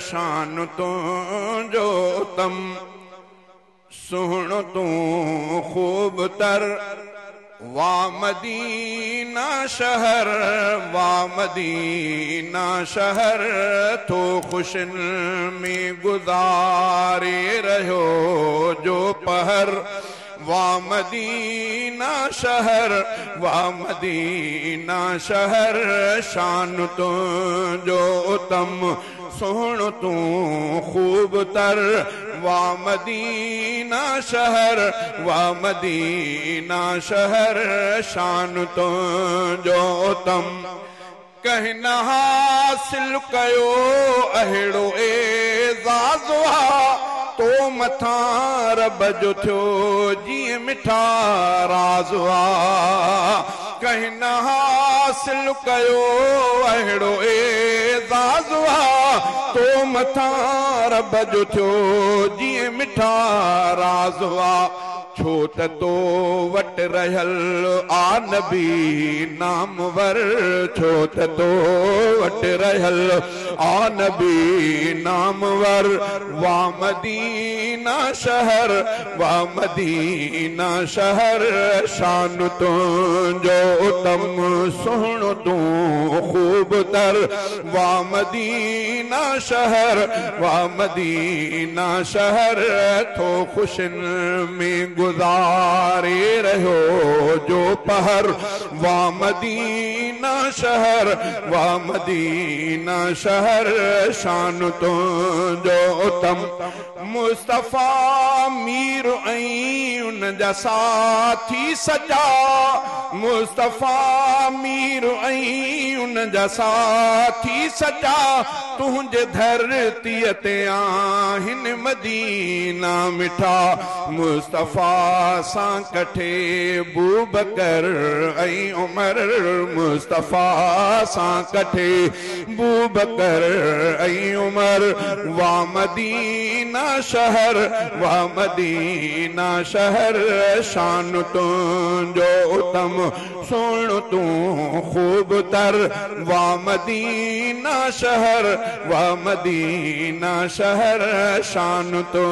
शान तो जो तम सुन तू खूब तर वा मदीना शहर वा मदीना शहर तो खुशन में गुजारे रहो जो पहर वा मदीना शहर वा मदीना शहर शान तो जो तम सुन तू खूब तर वा मदीना शहर वा मदीना शहर शान तो जो तम कहना हासिल कयो अहिड़ो एज़ाज़ तो मथा रब जो थियो जीअं मिठा राज़ कहना हासिल कयो अहिड़ो एज़ाज़ तो मथा रब जो थियो जीअं मिठा राज़ छो त तो वट रहल आ नबी नामवर छो त तो वट रहल आ नबी नामवर वा मदीना शहर वा मदीना शहर शान तो जो तम सुन तू खूब तर वा मदीना शहर वा मदीना शहर तो खुशन में गुजारे रहो जो पहर वा मदीना शहर वा मदीना शहर शान तो जो तम मुस्तफा मीर ऐं उन जा साथी सजा मुस्तफा मीर ऐं उन जा साथी सजा तुंहिंजे धरतीअ ते आहिनि मदीना मिठा मुस्तफा सां कठे बूबकर ऐं उमर मुस्तफा सां कठे बूबकर ऐं उमर वा मदीना शहर वा मदीना शहर शान तो जो तम सुन तू खूब तर वा मदीना शहर वा मदीना शहर शान तो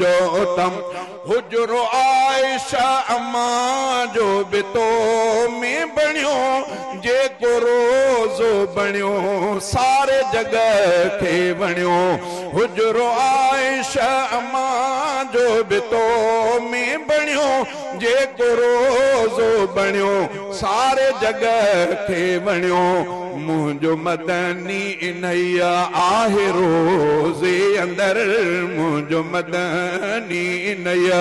जो तम हुजरो आयशा अम्मा जो बितो में बणियो जेको रोज़ो बणियो सारे जगह खे बणियो हुजरो आयशा अम्मा जो बितो में बणियो जेको रोज़ो बणियो सारे जगह खे बणियो मुंहिंजो मदनी इन्हैया आहे रोज़े अंदर मुंहिंजो मदनी इन्हैया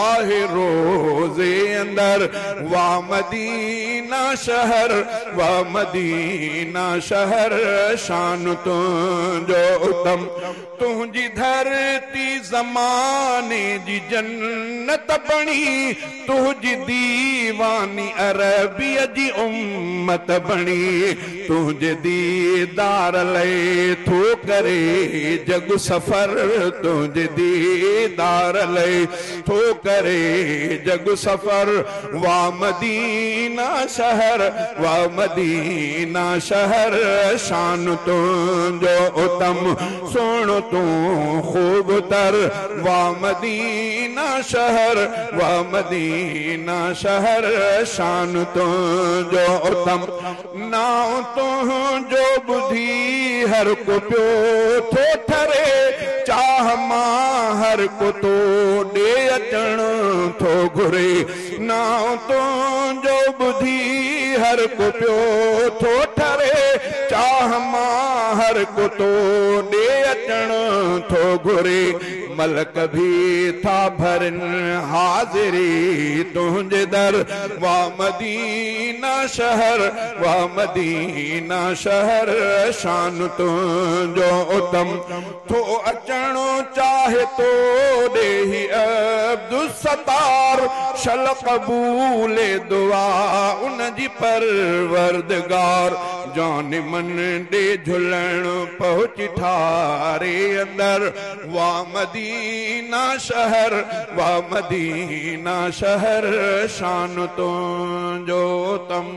आहे रोज़े अंदर वा मदीना शहर वा मदीना शहर शान तो जो तम तुंहिंजी धरती ज़माने जी जन्नत बणी तुंहिंजी दीवानी अरबिया जी उम्मत बणी तुंहिंजे दीदार लए थो करे जग सफ़र तुंहिंजे दीदार लए थो करे जग सफ़र वा मदीना शहर वा मदीना शहर शान तुंहिंजो तम सुन तू खूब तर वा मदीना शहर वा मदीना शहर शान तुंहिंजो तम नाउ तुंहिंजो बुधी हर को पियो थो ठरे चाह मां हर को तो ॾे अचण थो घुरे नाउ तुंहिंजो बुधी हर को पियो थो ठरे चाह मां हर को तो ॾे अचण थो घुरे मलक भी था भरन हाज़िरी तुंहिंजे दर वा मदीना शहर वा मदीना शहर शान तुंहिंजो तम थो अचणो चाहे तो ॾेही अब्दुल सत्तार शल क़बूले दुआ उन जी परवरदिगार जान मन ॾे झुलण पहुची ठारे अंदर वा मदीना शहर वा मदीना शहर शान तुंहिंजो तम